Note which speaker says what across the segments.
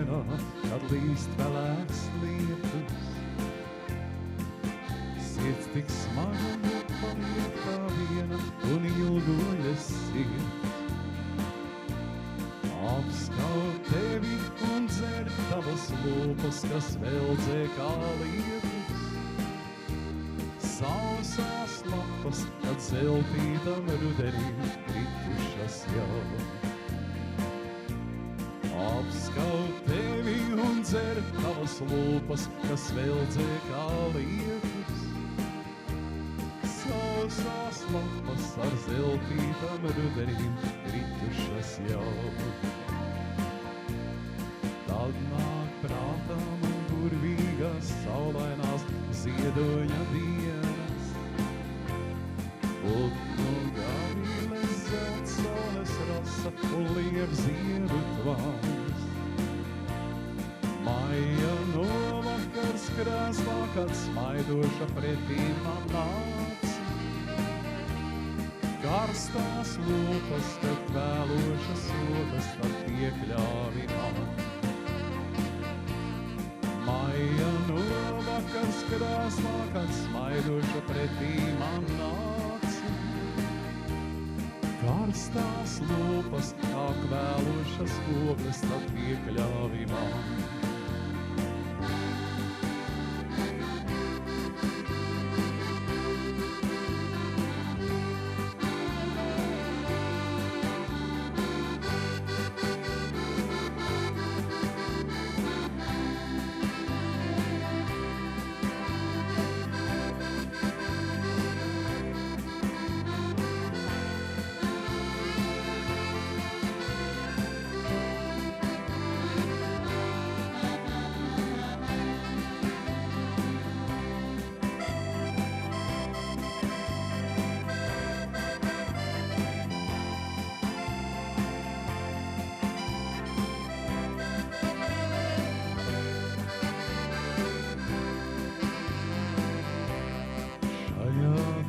Speaker 1: dienā, kad līst pelēks lietus. Sirds tik smaga, paliek tā viena un ilgojas sirds. Apskaut tevi un dzer tavas lūpas, kas veldzē kā lietus. Sausās lapas, kad zeltītam rudenim kritušas jau. Apskaut tevi un dzer tavas lūpas, kas veldzē kā lietus. Sausās lapas ar zeltītam rudenim kritušas jau. Tad nāk prātā man burvīgās saulainās ziedoņa dienas. Putnu gaviles zelts saules rasa un liep ziedu tvans. Maija novakars krēslā, kad smaidoša pretī man nāc. Karstās lūpas, kad vēlošas sokas, tad piekļāvi man. Maija novakars krēslā, kad smaidoša pretī man nāc. Karstās lūpas, kā kvēlošas ogles, tad piekļāvi man.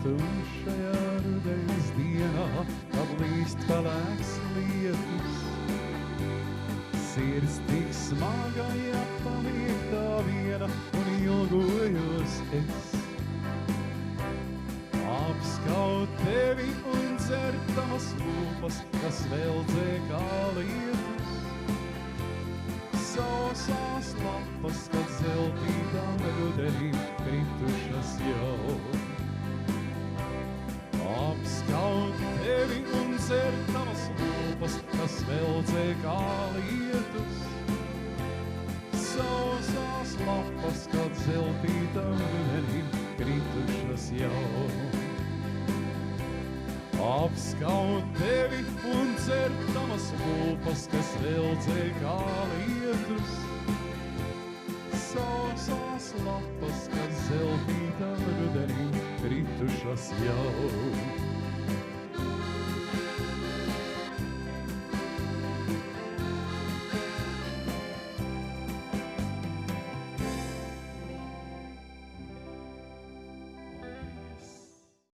Speaker 1: Tumšajā rudenes dienā, kad līst pelēks lietus. Sirds tik smaga, ja paliek tā viena un ilgojos es. Apskaut tevi un dzer tavas lūpas, kas veldzē kā lietus. Sausās lapas, kad zeltītām rudenim kritušas jau. Apskaut tevi un dzer tavas lūpas, kas veldzē kā lietus. Sausās lapas, kad zeltītam rudenim kritušas jau. Apskaut tevi un dzer tavas lūpas, kas veldzē kā lietus. Sausās lapas, kad zeltītam rudenim kritušas jau.